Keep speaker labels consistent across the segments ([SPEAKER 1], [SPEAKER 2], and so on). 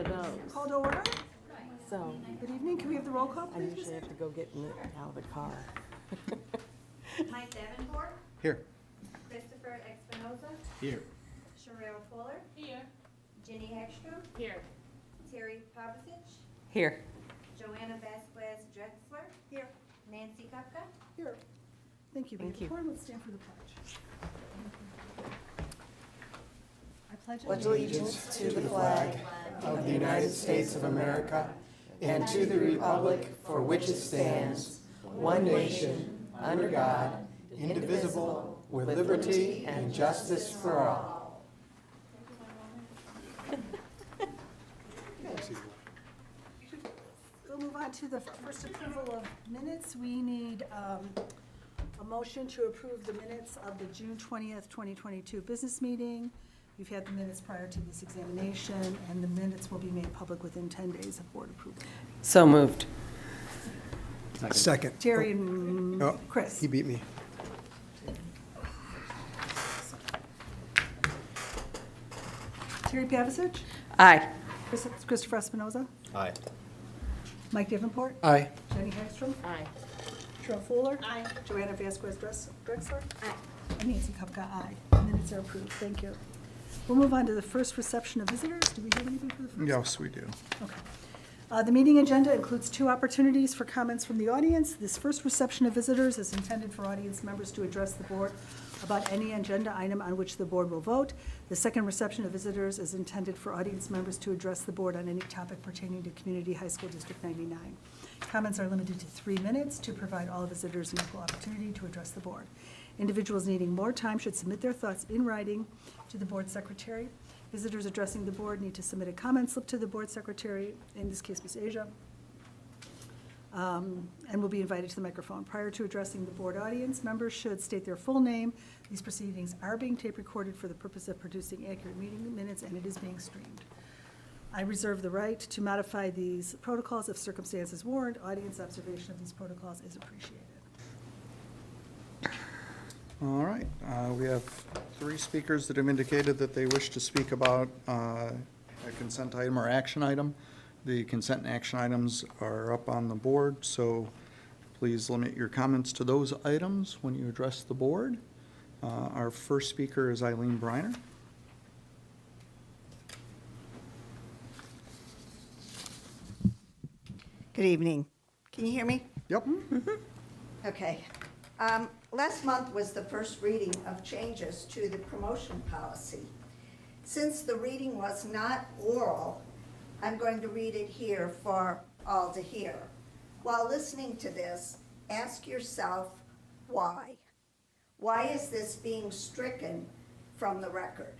[SPEAKER 1] of those.
[SPEAKER 2] Call to order.
[SPEAKER 1] So
[SPEAKER 2] Good evening. Can we have the roll call,
[SPEAKER 1] I
[SPEAKER 2] please?
[SPEAKER 1] usually have to go get out of the car.
[SPEAKER 3] Mike Davenport,
[SPEAKER 4] Here.
[SPEAKER 3] Christopher Espinoza,
[SPEAKER 4] Here.
[SPEAKER 3] Sherelle Fuller,
[SPEAKER 5] Here.
[SPEAKER 3] Jenny Hegstrom,
[SPEAKER 5] Here.
[SPEAKER 3] Terry Pavicic,
[SPEAKER 1] Here.
[SPEAKER 3] Joanna Vasquez Drexler,
[SPEAKER 2] Here.
[SPEAKER 3] Nancy Kupka.
[SPEAKER 2] Here. Thank you.
[SPEAKER 1] Thank you.
[SPEAKER 2] Before, let's stand for the pledge. I pledge
[SPEAKER 6] Pledge allegiance to the flag of the United States of America and to the republic for which it stands, one nation, under God, indivisible, with liberty and justice for all.
[SPEAKER 2] We'll move on to the first approval of minutes. We need a motion to approve the minutes of the June 20th, 2022 business meeting. We've had the minutes prior to this examination, and the minutes will be made public within 10 days of board approval.
[SPEAKER 1] So moved.
[SPEAKER 4] Second.
[SPEAKER 2] Terry and
[SPEAKER 4] Oh,
[SPEAKER 2] Chris.
[SPEAKER 4] he beat me.
[SPEAKER 2] Terry Pavicic,
[SPEAKER 1] Aye.
[SPEAKER 2] Christopher Espinoza,
[SPEAKER 4] Aye.
[SPEAKER 2] Mike Davenport,
[SPEAKER 4] Aye.
[SPEAKER 2] Jenny Hegstrom,
[SPEAKER 5] Aye.
[SPEAKER 2] Cheryl Fuller.
[SPEAKER 3] Aye.
[SPEAKER 2] Joanna Vasquez Drexler.
[SPEAKER 3] Aye.
[SPEAKER 2] And Nancy Kupka, aye. Minutes are approved. Thank you. We'll move on to the first reception of visitors. Do we have anything for the first?
[SPEAKER 4] Yes, we do.
[SPEAKER 2] Okay. The meeting agenda includes 2 opportunities for comments from the audience. This first reception of visitors is intended for audience members to address the board about any agenda item on which the board will vote. The second reception of visitors is intended for audience members to address the board on any topic pertaining to Community High School District 99. Comments are limited to 3 minutes to provide all visitors an equal opportunity to address the board. Individuals needing more time should submit their thoughts in writing to the board secretary. Visitors addressing the board need to submit a comment slip to the board secretary, in this case, Ms. Asia, and will be invited to the microphone. Prior to addressing the board audience, members should state their full name. These proceedings are being tape recorded for the purpose of producing accurate meeting minutes, and it is being streamed. I reserve the right to modify these protocols if circumstances warrant. Audience observation of these protocols is appreciated.
[SPEAKER 4] All right, we have 3 speakers that have indicated that they wish to speak about a consent item or action item. The consent and action items are up on the board, so please limit your comments to those items when you address the board. Our first speaker is Eileen Briner.
[SPEAKER 7] Good evening. Can you hear me?
[SPEAKER 4] Yep.
[SPEAKER 7] Okay. Last month was the first reading of changes to the promotion policy. Since the reading was not oral, I'm going to read it here for all to hear. While listening to this, ask yourself why. Why is this being stricken from the record?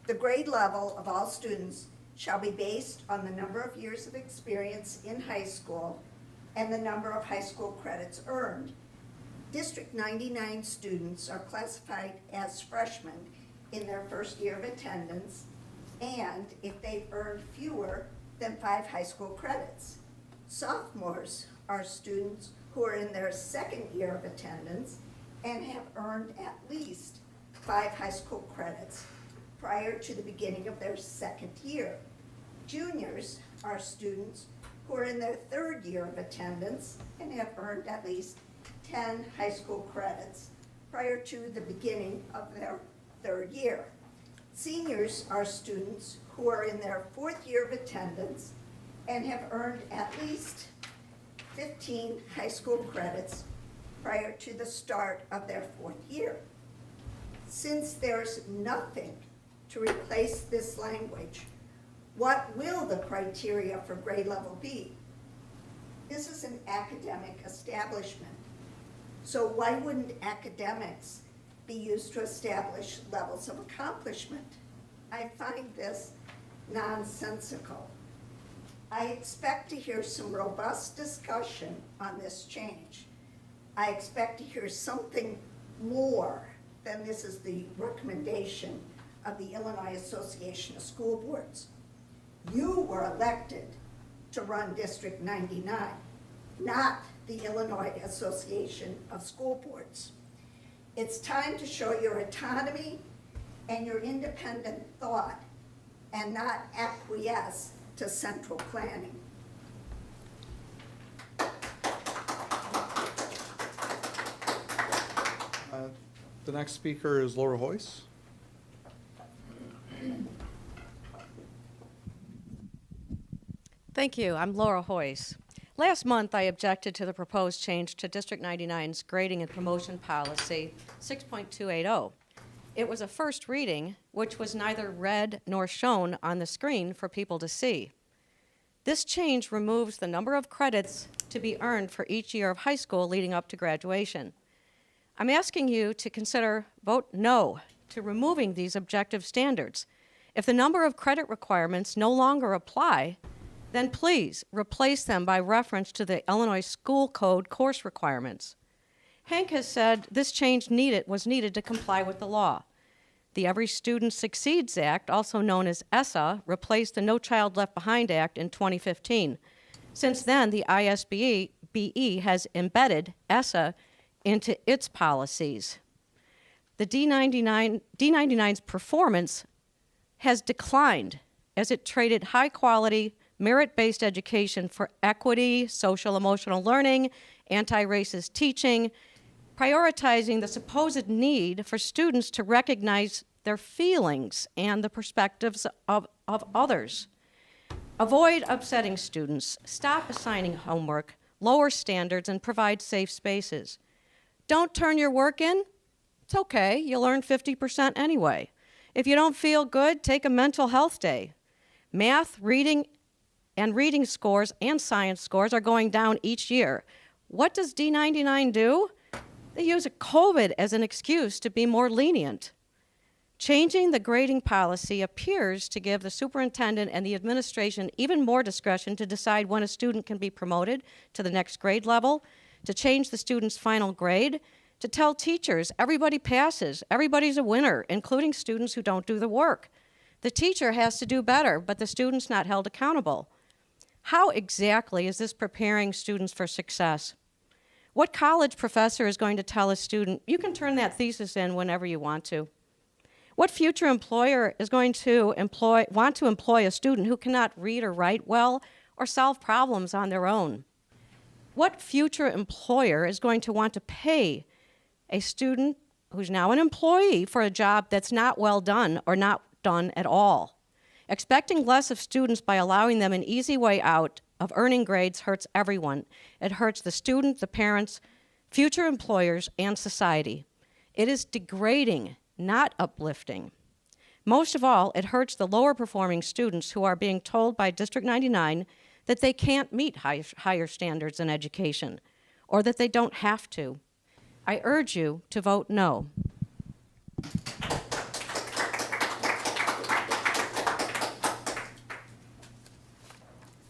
[SPEAKER 7] The grade level of all students shall be based on the number of years of experience in high school and the number of high school credits earned. District 99 students are classified as freshmen in their first year of attendance, and if they've earned fewer than 5 high school credits. Sophomores are students who are in their second year of attendance and have earned at least 5 high school credits prior to the beginning of their second year. Juniors are students who are in their third year of attendance and have earned at least 10 high school credits prior to the beginning of their third year. Seniors are students who are in their fourth year of attendance and have earned at least 15 high school credits prior to the start of their fourth year. Since there's nothing to replace this language, what will the criteria for grade level be? This is an academic establishment. So why wouldn't academics be used to establish levels of accomplishment? I find this nonsensical. I expect to hear some robust discussion on this change. I expect to hear something more than this is the recommendation of the Illinois Association of School Boards. You were elected to run District 99, not the Illinois Association of School Boards. It's time to show your autonomy and your independent thought and not acquiesce to central planning.
[SPEAKER 4] The next speaker is Laura Hoyce.
[SPEAKER 5] Thank you. I'm Laura Hoyce. Last month, I objected to the proposed change to District 99's grading and promotion policy 6.280. It was a first reading, which was neither read nor shown on the screen for people to see. This change removes the number of credits to be earned for each year of high school leading up to graduation. I'm asking you to consider vote no to removing these objective standards. If the number of credit requirements no longer apply, then please replace them by reference to the Illinois School Code course requirements. Hank has said this change was needed to comply with the law. The Every Student Succeeds Act, also known as ESSA, replaced the No Child Left Behind Act in 2015. Since then, the ISBE has embedded ESSA into its policies. The D99's performance has declined as it traded high-quality, merit-based education for equity, social-emotional learning, anti-racist teaching, prioritizing the supposed need for students to recognize their feelings and the perspectives of others. Avoid upsetting students, stop assigning homework, lower standards, and provide safe spaces. Don't turn your work in? It's okay, you'll earn 50% anyway. If you don't feel good, take a mental health day. Math, reading scores and science scores are going down each year. What does D99 do? They use COVID as an excuse to be more lenient. Changing the grading policy appears to give the superintendent and the administration even more discretion to decide when a student can be promoted to the next grade level, to change the student's final grade, to tell teachers everybody passes, everybody's a winner, including students who don't do the work. The teacher has to do better, but the student's not held accountable. How exactly is this preparing students for success? What college professor is going to tell a student, you can turn that thesis in whenever you want to? What future employer is going to want to employ a student who cannot read or write well or solve problems on their own? What future employer is going to want to pay a student who's now an employee for a job that's not well done or not done at all? Expecting less of students by allowing them an easy way out of earning grades hurts everyone. It hurts the student, the parents, future employers, and society. It is degrading, not uplifting. Most of all, it hurts the lower performing students who are being told by District 99 that they can't meet higher standards in education, or that they don't have to. I urge you to vote no.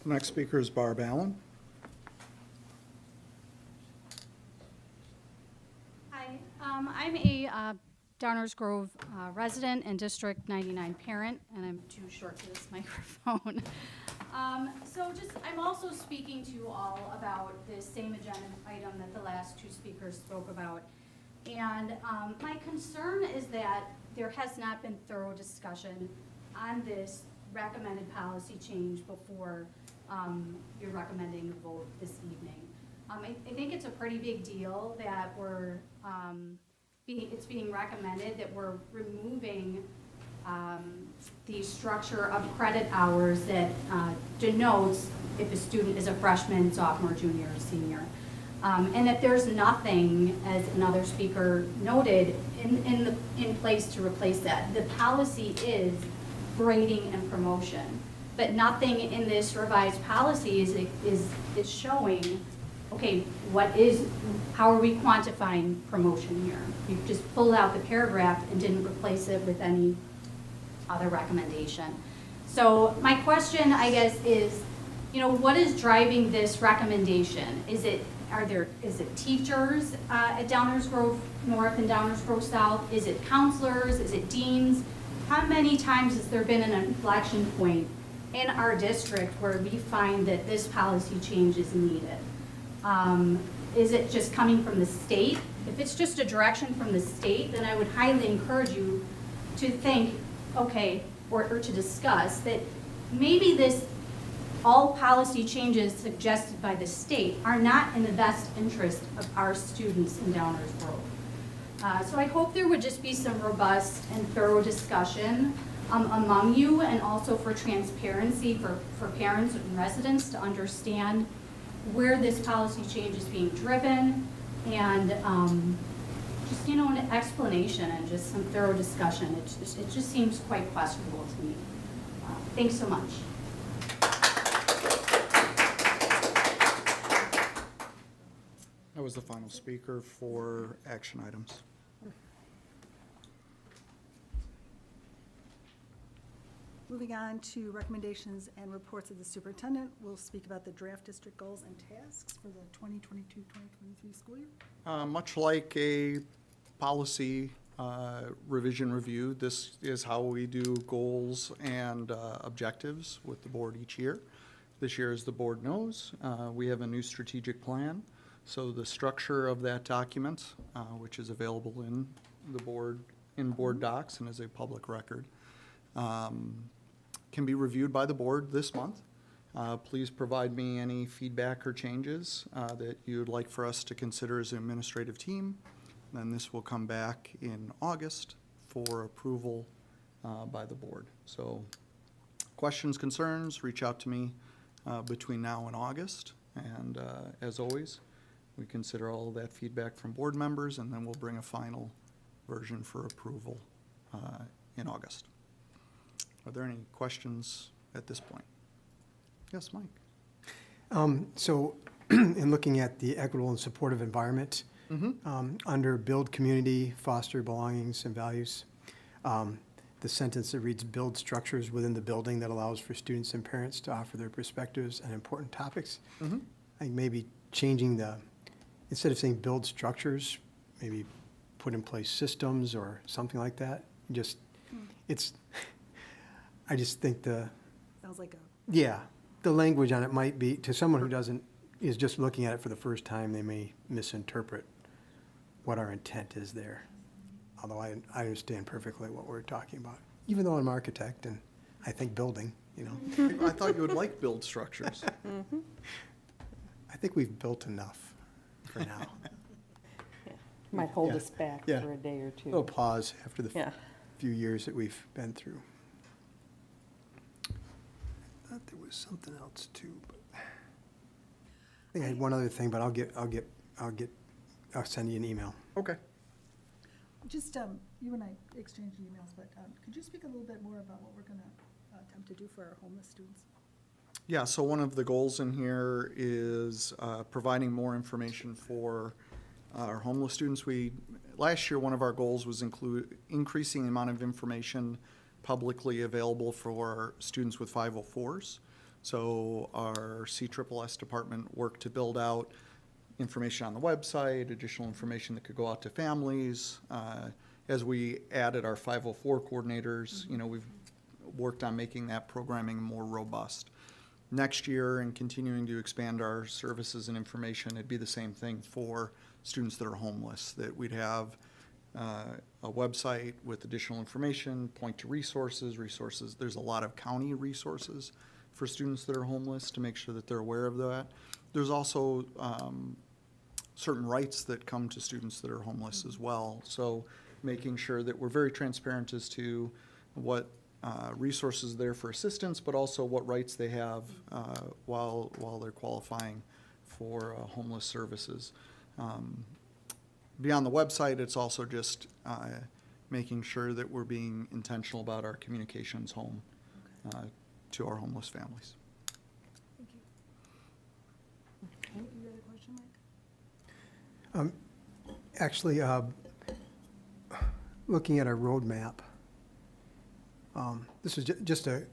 [SPEAKER 4] The next speaker is Barb Allen.
[SPEAKER 8] Hi, I'm a Downers Grove resident and District 99 parent, and I'm too short for this microphone. I'm also speaking to you all about this same agenda item that the last two speakers spoke about. And my concern is that there has not been thorough discussion on this recommended policy change before you're recommending a vote this evening. I think it's a pretty big deal that it's being recommended that we're removing the structure of credit hours that denotes if a student is a freshman, sophomore, junior, or senior. And that there's nothing, as another speaker noted, in place to replace that. The policy is grading and promotion, but nothing in this revised policy is showing, okay, how are we quantifying promotion here? You've just pulled out the paragraph and didn't replace it with any other recommendation. So my question, I guess, is, what is driving this recommendation? Is it teachers at Downers Grove North and Downers Grove South? Is it counselors? Is it deans? How many times has there been an inflection point in our district where we find that this policy change is needed? Is it just coming from the state? If it's just a direction from the state, then I would highly encourage you to think, okay, or to discuss that maybe all policy changes suggested by the state are not in the best interest of our students in Downers Grove. So I hope there would just be some robust and thorough discussion among you, and also for transparency for parents and residents to understand where this policy change is being driven, and just, an explanation and just some thorough discussion. It just seems quite questionable to me. Thanks so much.
[SPEAKER 4] That was the final speaker for action items.
[SPEAKER 2] Moving on to recommendations and reports of the superintendent, we'll speak about the draft district goals and tasks for the 2022-2023 school year.
[SPEAKER 4] Much like a policy revision review, this is how we do goals and objectives with the board each year. This year, as the board knows, we have a new strategic plan. So the structure of that document, which is available in the board docs and is a public record, can be reviewed by the board this month. Please provide me any feedback or changes that you'd like for us to consider as an administrative team. Then this will come back in August for approval by the board. So questions, concerns, reach out to me between now and August. And as always, we consider all of that feedback from board members, and then we'll bring a final version for approval in August. Are there any questions at this point? Yes, Mike.
[SPEAKER 6] So in looking at the equitable and supportive environment, under build community, foster belongings and values, the sentence that reads build structures within the building that allows for students and parents to offer their perspectives and important topics. I think maybe changing instead of saying build structures, maybe put in place systems or something like that. I just think
[SPEAKER 2] Sounds like
[SPEAKER 6] the language on it might be, to someone who is just looking at it for the first time, they may misinterpret what our intent is there. Although I understand perfectly what we're talking about, even though I'm an architect and I think building,
[SPEAKER 4] I thought you would like build structures.
[SPEAKER 6] I think we've built enough for now.
[SPEAKER 1] Might hold
[SPEAKER 6] Yeah.
[SPEAKER 1] us back
[SPEAKER 6] Yeah.
[SPEAKER 1] for a day or two.
[SPEAKER 6] A little pause after the
[SPEAKER 1] Yeah.
[SPEAKER 6] few years that we've been through. I thought there was something else too, but I think I had one other thing, but I'll send you an email.
[SPEAKER 4] Okay.
[SPEAKER 2] just, you and I exchanged emails, but could you speak a little bit more about what we're going to attempt to do for our homeless students?
[SPEAKER 4] Yeah, so one of the goals in here is providing more information for our homeless students. Last year, one of our goals was increasing the amount of information publicly available for students with 504s. So our CSSS department worked to build out information on the website, additional information that could go out to families. As we added our 504 coordinators, we've worked on making that programming more robust. Next year, and continuing to expand our services and information, it'd be the same thing for students that are homeless, that we'd have a website with additional information, point to resources. There's a lot of county resources for students that are homeless to make sure that they're aware of that. There's also certain rights that come to students that are homeless as well. So making sure that we're very transparent as to what resources there for assistance, but also what rights they have while they're qualifying for homeless services. Beyond the website, it's also just making sure that we're being intentional about our communications home to our homeless families.
[SPEAKER 2] Thank you. You had a question, Mike?
[SPEAKER 6] Actually, looking at our roadmap, this is just a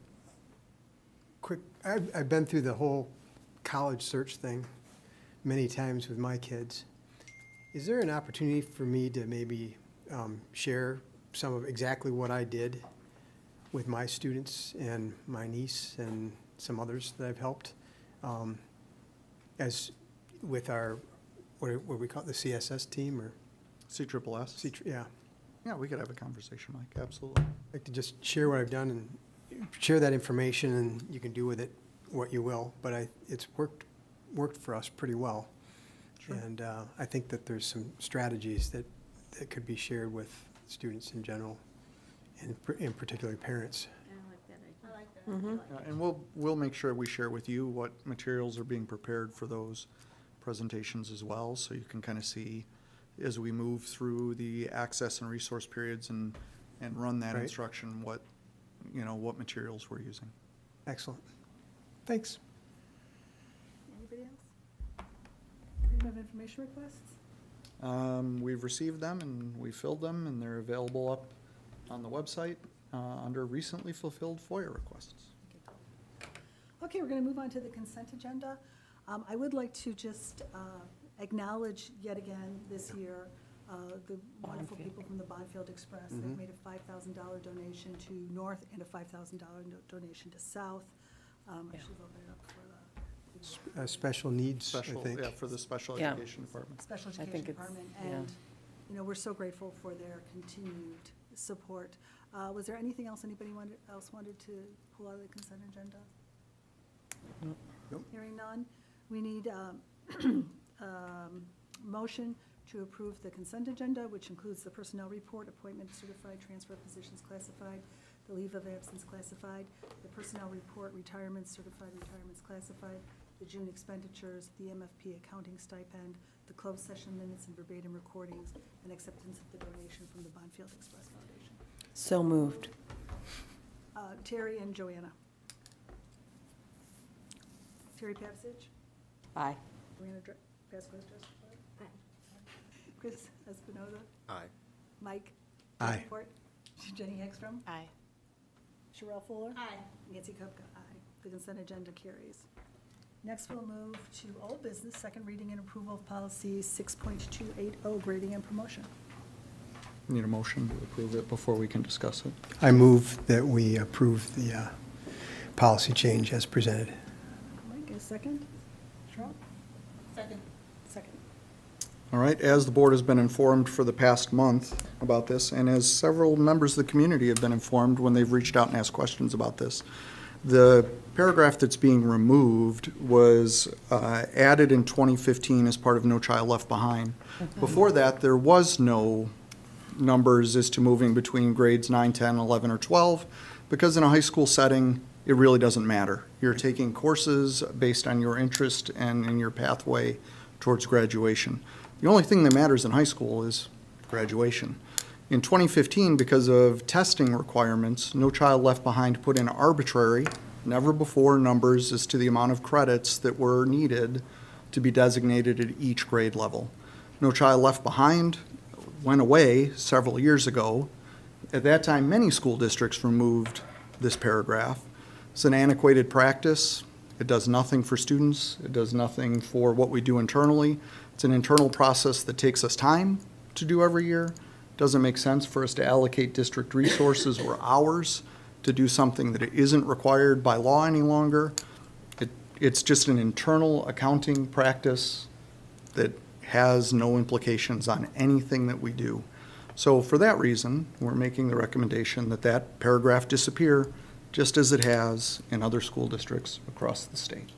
[SPEAKER 6] quick, I've been through the whole college search thing many times with my kids. Is there an opportunity for me to maybe share some of exactly what I did with my students and my niece and some others that I've helped, as with our, what we call it, the CSS team or?
[SPEAKER 4] CSSS?
[SPEAKER 6] Yeah.
[SPEAKER 4] Yeah, we could have a conversation, Mike, absolutely.
[SPEAKER 6] I'd like to just share what I've done share that information, and you can do with it what you will, but it's worked for us pretty well. And I think that there's some strategies that could be shared with students in general, and in particular parents.
[SPEAKER 4] And we'll make sure we share with you what materials are being prepared for those presentations as well, so you can kind of see as we move through the access and resource periods and run that
[SPEAKER 6] Right.
[SPEAKER 4] instruction, what materials we're using.
[SPEAKER 6] Excellent. Thanks.
[SPEAKER 2] Anybody else? Freedom of information requests?
[SPEAKER 4] We've received them and we filled them, and they're available up on the website under recently fulfilled FOIA requests.
[SPEAKER 2] Okay, we're going to move on to the consent agenda. I would like to just acknowledge yet again this year the wonderful people from the Bonfield Express that made a $5,000 donation to North and a $5,000 donation to South. I should have opened it up for the
[SPEAKER 6] Special needs, I
[SPEAKER 4] Special,
[SPEAKER 6] think.
[SPEAKER 4] yeah, for the special
[SPEAKER 1] Yeah.
[SPEAKER 4] education department.
[SPEAKER 2] Special
[SPEAKER 1] I think
[SPEAKER 2] Education
[SPEAKER 1] it's-
[SPEAKER 2] Department.
[SPEAKER 1] yeah.
[SPEAKER 2] And, we're so grateful for their continued support. Was there anything else anybody else wanted to pull out of the consent agenda?
[SPEAKER 6] Nope.
[SPEAKER 2] Hearing none, we need motion to approve the consent agenda, which includes the personnel report, appointment certified, transfer of positions classified, the leave of absence classified, the personnel report, retirements certified, retirements classified, the June expenditures, the MFP accounting stipend, the closed session minutes and verbatim recordings, and acceptance of the donation from the Bonfield Express Foundation.
[SPEAKER 1] So moved.
[SPEAKER 2] Terry and Joanna. Terry Pavsich,
[SPEAKER 1] Aye.
[SPEAKER 2] Joanna Vasquez, Chris Espinoza,
[SPEAKER 9] Aye.
[SPEAKER 2] Mike.
[SPEAKER 6] Aye.
[SPEAKER 2] Davenport, Jenny Ekstrom,
[SPEAKER 1] Aye.
[SPEAKER 2] Sherelle Fuller.
[SPEAKER 3] Aye.
[SPEAKER 2] Nancy Kupka, aye. The consent agenda carries. Next, we'll move to old business, second reading and approval of policy 6.280, grading and promotion.
[SPEAKER 4] Need a motion to approve it before we can discuss it.
[SPEAKER 6] I move that we approve the policy change as presented.
[SPEAKER 2] Mike, a second? Sherelle?
[SPEAKER 3] Second.
[SPEAKER 2] Second.
[SPEAKER 4] All right, as the board has been informed for the past month about this, and as several members of the community have been informed when they've reached out and asked questions about this, the paragraph that's being removed was added in 2015 as part of No Child Left Behind. Before that, there was no numbers as to moving between grades 9, 10, 11, or 12, because in a high school setting, it really doesn't matter. You're taking courses based on your interest and in your pathway towards graduation. The only thing that matters in high school is graduation. In 2015, because of testing requirements, No Child Left Behind put in arbitrary, never before numbers as to the amount of credits that were needed to be designated at each grade level. No Child Left Behind went away several years ago. At that time, many school districts removed this paragraph. It's an antiquated practice. It does nothing for students. It does nothing for what we do internally. It's an internal process that takes us time to do every year. Doesn't make sense for us to allocate district resources or hours to do something that isn't required by law any longer. It's just an internal accounting practice that has no implications on anything that we do. So for that reason, we're making the recommendation that that paragraph disappear, just as it has in other school districts across the state.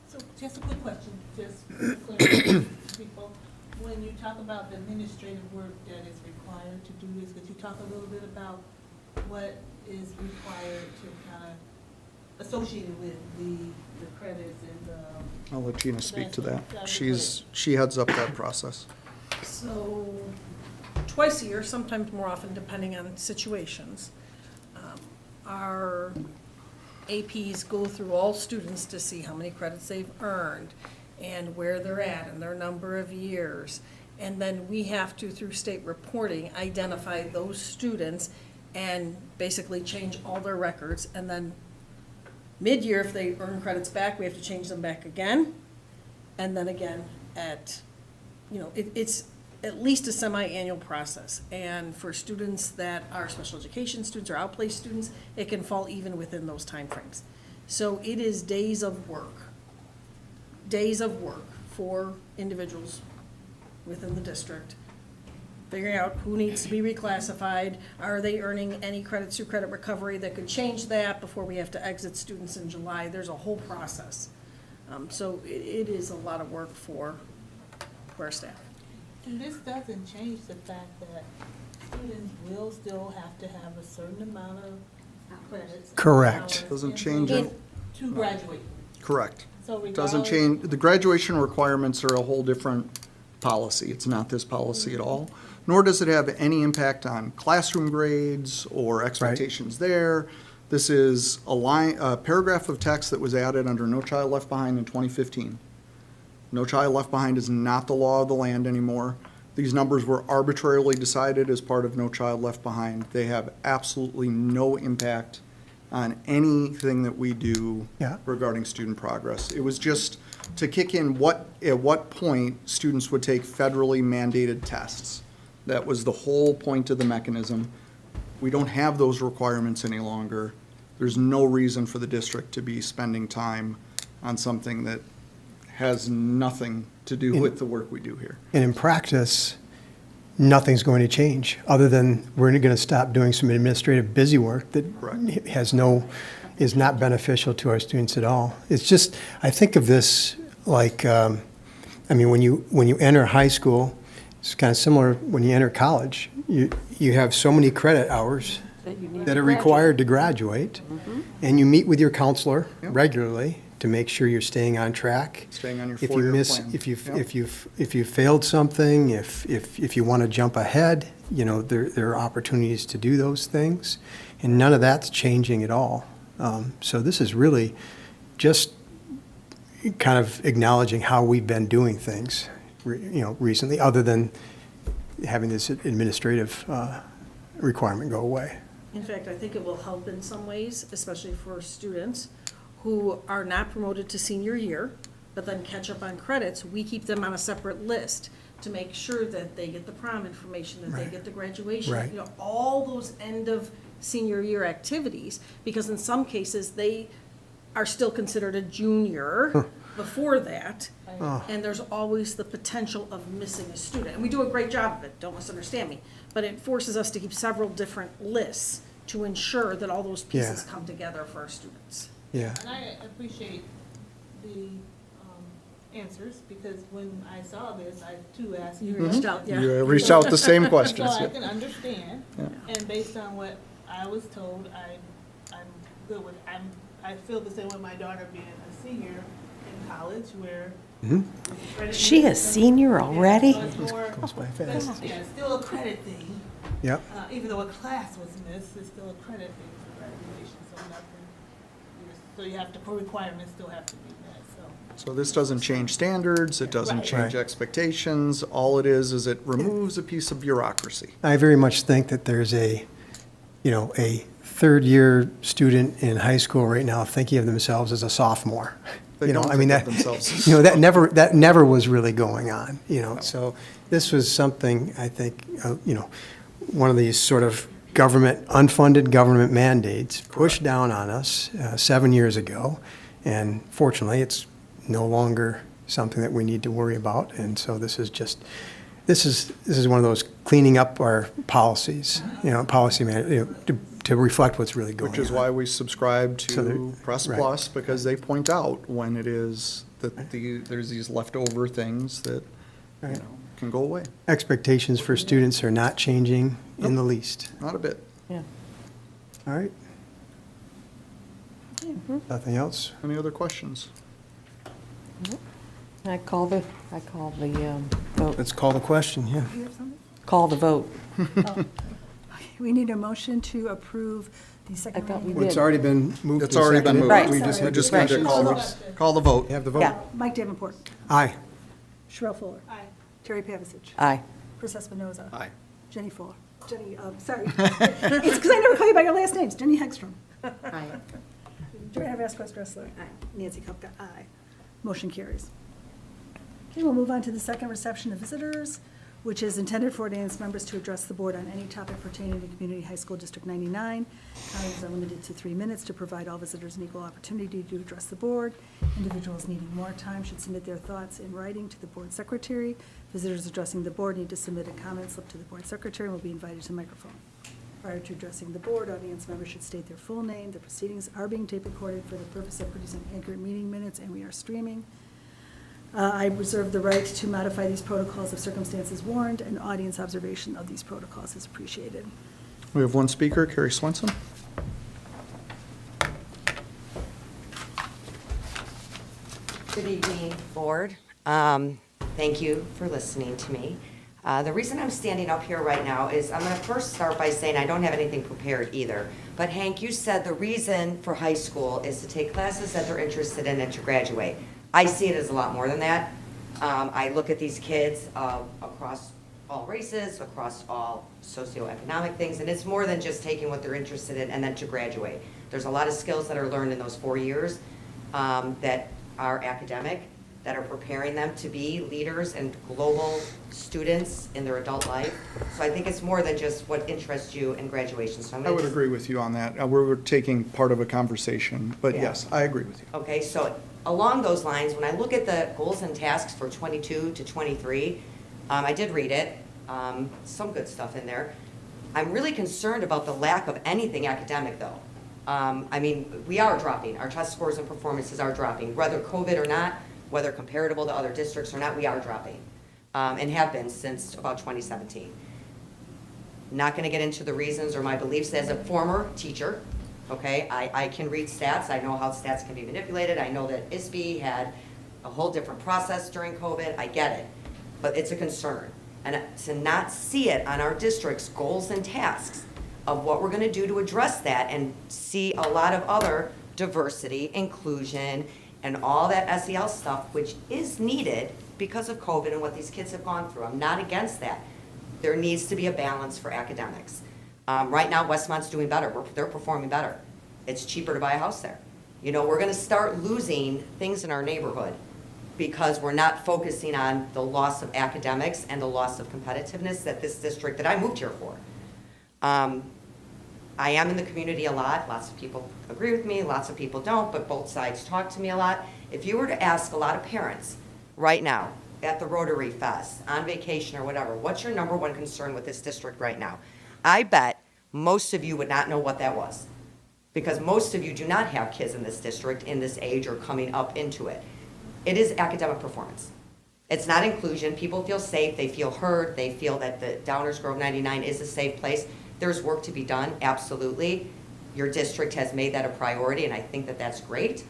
[SPEAKER 10] So just a quick question, just for clarity for people. When you talk about the administrative work that is required to do this, could you talk a little bit about what is required to kind of associated with the credits and the?
[SPEAKER 4] I'll let Gina speak to that.
[SPEAKER 10] That'd be
[SPEAKER 4] She heads up that process.
[SPEAKER 11] So, twice a year, sometimes more often, depending on situations, our APs go through all students to see how many credits they've earned and where they're at and their number of years. And then we have to, through state reporting, identify those students and basically change all their records. And then mid-year, if they earn credits back, we have to change them back again. And then again at, it's at least a semi-annual process. And for students that are special education students or outplaced students, it can fall even within those timeframes. So it is days of work for individuals within the district figuring out who needs to be reclassified, are they earning any credits through credit recovery that could change that before we have to exit students in July. There's a whole process. So it is a lot of work for our staff.
[SPEAKER 10] And this doesn't change the fact that students will still have to have a certain amount of credits.
[SPEAKER 6] Correct.
[SPEAKER 10] hours
[SPEAKER 4] Doesn't
[SPEAKER 10] in
[SPEAKER 4] change
[SPEAKER 10] order
[SPEAKER 4] it.
[SPEAKER 10] To graduate.
[SPEAKER 4] Correct.
[SPEAKER 10] So
[SPEAKER 4] Doesn't
[SPEAKER 10] regardless-
[SPEAKER 4] change, the graduation requirements are a whole different policy. It's not this policy at all. Nor does it have any impact on classroom grades or expectations there. This is a paragraph of text that was added under No Child Left Behind in 2015. No Child Left Behind is not the law of the land anymore. These numbers were arbitrarily decided as part of No Child Left Behind. They have absolutely no impact on anything that we do
[SPEAKER 6] Yeah.
[SPEAKER 4] regarding student progress. It was just to kick in at what point students would take federally mandated tests. That was the whole point of the mechanism. We don't have those requirements any longer. There's no reason for the district to be spending time on something that has nothing to do with the work we do here.
[SPEAKER 6] And in practice, nothing's going to change, other than we're going to stop doing some administrative busy work that
[SPEAKER 4] Correct.
[SPEAKER 6] is not beneficial to our students at all. It's just, I think of this like, when you enter high school, it's kind of similar when you enter college. You have so many credit hours that are required to graduate, and you meet with your counselor
[SPEAKER 4] Yep.
[SPEAKER 6] regularly to make sure you're staying on track.
[SPEAKER 4] Staying on your
[SPEAKER 6] If you
[SPEAKER 4] four-year
[SPEAKER 6] miss,
[SPEAKER 4] plan.
[SPEAKER 6] if
[SPEAKER 4] Yep.
[SPEAKER 6] you failed something, if you want to jump ahead, there are opportunities to do those things, and none of that's changing at all. So this is really just kind of acknowledging how we've been doing things, recently, other than having this administrative requirement go away.
[SPEAKER 11] In fact, I think it will help in some ways, especially for students who are not promoted to senior year, but then catch up on credits. We keep them on a separate list to make sure that they get the prom information, that they
[SPEAKER 6] Right.
[SPEAKER 11] get the graduation,
[SPEAKER 6] Right.
[SPEAKER 11] All those end of senior year activities, because in some cases, they are still considered a junior before that. And there's always the potential of missing a student. And we do a great job of it, don't misunderstand me. But it forces us to keep several different lists to ensure that all those pieces
[SPEAKER 6] Yeah.
[SPEAKER 11] come together for our students.
[SPEAKER 6] Yeah.
[SPEAKER 10] And I appreciate the answers, because when I saw this, I too asked.
[SPEAKER 11] You reached out, yeah.
[SPEAKER 4] You reached out the same
[SPEAKER 10] So
[SPEAKER 4] questions.
[SPEAKER 10] I
[SPEAKER 4] yeah.
[SPEAKER 10] can understand,
[SPEAKER 4] Yeah.
[SPEAKER 10] and based on what I was told, I'm good with, I feel the same way my daughter being a senior in college, where. credit
[SPEAKER 1] She a senior already?
[SPEAKER 10] So it's more,
[SPEAKER 6] Goes by
[SPEAKER 10] but
[SPEAKER 6] fast.
[SPEAKER 10] it's, yeah, it's still a credit thing,
[SPEAKER 6] Yep.
[SPEAKER 10] even though a class was missed, it's still a credit thing for graduation, so nothing, so you have to, requirements still have to be met, so.
[SPEAKER 4] So this doesn't change standards, it doesn't
[SPEAKER 10] Right.
[SPEAKER 4] change
[SPEAKER 6] Right.
[SPEAKER 4] expectations. All it is it removes a piece of bureaucracy.
[SPEAKER 6] I very much think that there's a third-year student in high school right now thinking of themselves as a sophomore.
[SPEAKER 4] They don't think of themselves as
[SPEAKER 6] That never was really going on, So this was something, I think, one of these sort of unfunded government mandates pushed down on us 7 years ago. And fortunately, it's no longer something that we need to worry about. And so this is one of those cleaning up our policies, to reflect what's really going on.
[SPEAKER 4] Which is why we subscribe
[SPEAKER 6] So
[SPEAKER 4] to Press
[SPEAKER 6] right.
[SPEAKER 4] Plus, because they point out when it is that there's these leftover things that,
[SPEAKER 6] Right.
[SPEAKER 4] can go away.
[SPEAKER 6] Expectations for students are not changing in the least.
[SPEAKER 4] Not a bit.
[SPEAKER 1] Yeah.
[SPEAKER 6] All right? Nothing else?
[SPEAKER 4] Any other questions?
[SPEAKER 1] I call the vote.
[SPEAKER 6] Let's call the question, yeah.
[SPEAKER 2] You have something?
[SPEAKER 1] Call the vote.
[SPEAKER 2] We need a motion to approve the second
[SPEAKER 1] I thought
[SPEAKER 2] reading.
[SPEAKER 1] we
[SPEAKER 6] It's
[SPEAKER 1] did.
[SPEAKER 6] already been moved.
[SPEAKER 4] It's
[SPEAKER 6] and
[SPEAKER 4] already been
[SPEAKER 6] seconded.
[SPEAKER 4] moved.
[SPEAKER 1] Right.
[SPEAKER 6] We just
[SPEAKER 4] We
[SPEAKER 6] had
[SPEAKER 4] just need to
[SPEAKER 6] discussion.
[SPEAKER 4] call the vote.
[SPEAKER 6] You have the vote?
[SPEAKER 1] Yeah.
[SPEAKER 2] Mike Davenport,
[SPEAKER 6] Aye.
[SPEAKER 2] Sherelle Fuller,
[SPEAKER 10] Aye.
[SPEAKER 2] Terry Pavasich,
[SPEAKER 1] Aye.
[SPEAKER 2] Chris Espinoza.
[SPEAKER 4] Aye.
[SPEAKER 2] Jenny Fuller, sorry. It's because I never call you by your last names. Jenny Hegstrom.
[SPEAKER 1] Aye.
[SPEAKER 2] Joanna Vasquez Dressler. Aye. Nancy Kupka. Aye. Motion carries. Okay, we'll move on to the second reception of visitors. which is intended for audience members to address the board on any topic pertaining to Community High School District 99. Comments are limited to 3 minutes to provide all visitors an equal opportunity to address the board. Individuals needing more time should submit their thoughts in writing to the board secretary. Visitors addressing the board need to submit a comment slip to the board secretary and will be invited to the microphone. Prior to addressing the board, audience members should state their full name. The proceedings are being tape recorded for the purpose of producing accurate meeting minutes, and we are streaming. I reserve the right to modify these protocols if circumstances warrant, and audience observation of these protocols is appreciated.
[SPEAKER 4] We have one speaker, Carrie Swenson.
[SPEAKER 9] Good evening, Board. Thank you for listening to me. The reason I'm standing up here right now is I'm going to first start by saying I don't have anything prepared either. But Hank, you said the reason for high school is to take classes that they're interested in and to graduate. I see it as a lot more than that. I look at these kids across all races, across all socioeconomic things, and it's more than just taking what they're interested in and then to graduate. There's a lot of skills that are learned in those 4 years that are academic, that are preparing them to be leaders and global students in their adult life. So I think it's more than just what interests you in graduation. So
[SPEAKER 4] I would agree with you on that. We're taking part of a conversation, but
[SPEAKER 9] Yeah.
[SPEAKER 4] yes, I agree with you.
[SPEAKER 9] Okay, so along those lines, when I look at the goals and tasks for 22 to 23, I did read it, some good stuff in there. I'm really concerned about the lack of anything academic, though. I mean, we are dropping. Our test scores and performances are dropping. Whether COVID or not, whether comparable to other districts or not, we are dropping, and have been since about 2017. Not going to get into the reasons or my beliefs as a former teacher. Okay, I can read stats. I know how stats can be manipulated. I know that ISB had a whole different process during COVID. I get it, but it's a concern. And to not see it on our district's goals and tasks of what we're going to do to address that, and see a lot of other diversity, inclusion, and all that SEL stuff, which is needed because of COVID and what these kids have gone through. I'm not against that. There needs to be a balance for academics. Right now, Westmont's doing better. They're performing better. It's cheaper to buy a house there. You know, we're going to start losing things in our neighborhood because we're not focusing on the loss of academics and the loss of competitiveness that this district, that I moved here for. I am in the community a lot. Lots of people agree with me, lots of people don't, but both sides talk to me a lot. If you were to ask a lot of parents right now at the Rotary Fest, on vacation or whatever, what's your number one concern with this district right now? I bet most of you would not know what that was, because most of you do not have kids in this district in this age or coming up into it. It is academic performance. It's not inclusion. People feel safe, they feel heard, they feel that the Downers Grove 99 is a safe place. There's work to be done, absolutely. Your district has made that a priority, and I think that that's great.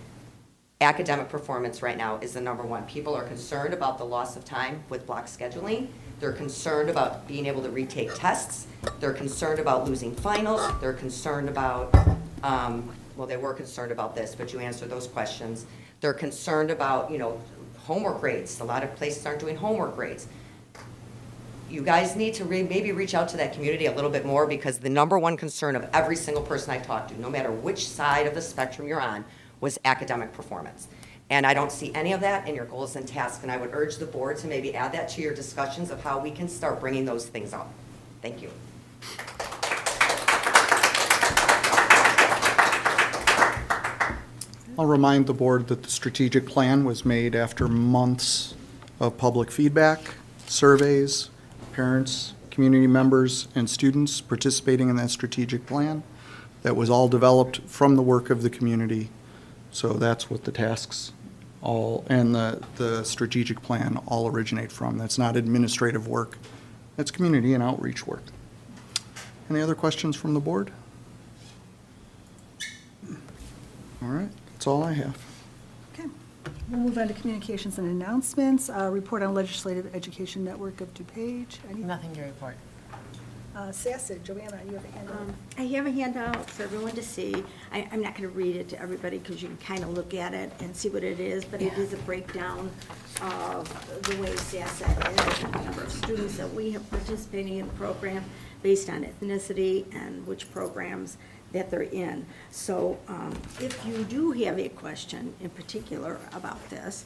[SPEAKER 9] Academic performance right now is the number one. People are concerned about the loss of time with block scheduling. They're concerned about being able to retake tests. They're concerned about losing finals. They're concerned about, well, they were concerned about this, but you answered those questions. They're concerned about, you know, homework grades. A lot of places aren't doing homework grades. You guys need to maybe reach out to that community a little bit more, because the number one concern of every single person I talked to, no matter which side of the spectrum you're on, was academic performance. And I don't see any of that in your goals and tasks, and I would urge the board to maybe add that to your discussions of how we can start bringing those things up. Thank you.
[SPEAKER 4] I'll remind the board that the strategic plan was made after months of public feedback, surveys, parents, community members, and students participating in that strategic plan. That was all developed from the work of the community. So that's what the tasks all, and the strategic plan all originate from. That's not administrative work. That's community and outreach work. Any other questions from the board? All right, that's all I have.
[SPEAKER 2] Okay. We'll move on to communications and announcements. Report on Legislative Education Network of Dupage.
[SPEAKER 1] Nothing to report.
[SPEAKER 2] Sassy, Joanna, you have a handout.
[SPEAKER 7] I have a handout for everyone to see. I'm not going to read it to everybody because you can kind of look at it and see what it is, but it is a breakdown of the way SASSA is, the number of students that we have participating in the program based on ethnicity and which programs that they're in. So if you do have a question in particular about this,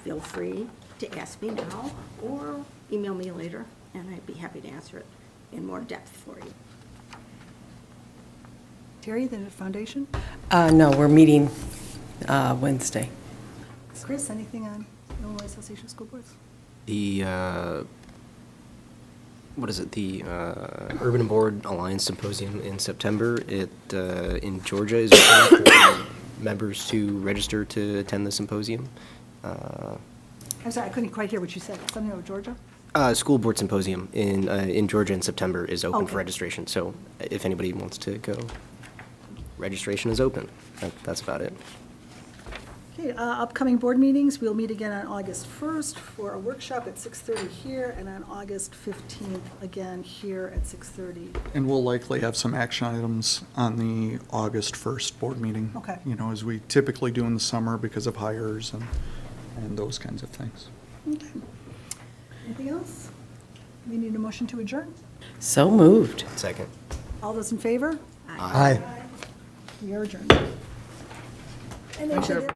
[SPEAKER 7] feel free to ask me now or email me later.
[SPEAKER 12] and I'd be happy to answer it in more depth for you.
[SPEAKER 2] Terry, the foundation?
[SPEAKER 1] No, we're meeting Wednesday.
[SPEAKER 2] Chris, anything on Illinois Association of School Boards?
[SPEAKER 13] The, Urban Board Alliance Symposium in September. In Georgia is open for members to register to attend the symposium.
[SPEAKER 2] I'm sorry, I couldn't quite hear what you said. Something about Georgia?
[SPEAKER 13] School Board Symposium in Georgia in September is open
[SPEAKER 2] Okay.
[SPEAKER 13] for registration. So if anybody wants to go, registration is open. That's about it.
[SPEAKER 2] Okay, upcoming board meetings, we'll meet again on August 1st for a workshop at 6:30 here, and on August 15th, again here at 6:30.
[SPEAKER 4] And we'll likely have some action items on the August 1st board meeting.
[SPEAKER 2] Okay.
[SPEAKER 4] You know, as we typically do in the summer because of hires and those kinds of things.
[SPEAKER 2] Okay. Anything else? We need a motion to adjourn.
[SPEAKER 1] So moved.
[SPEAKER 13] Second.
[SPEAKER 2] All those in favor?
[SPEAKER 6] Aye.
[SPEAKER 2] We are adjourned. And then-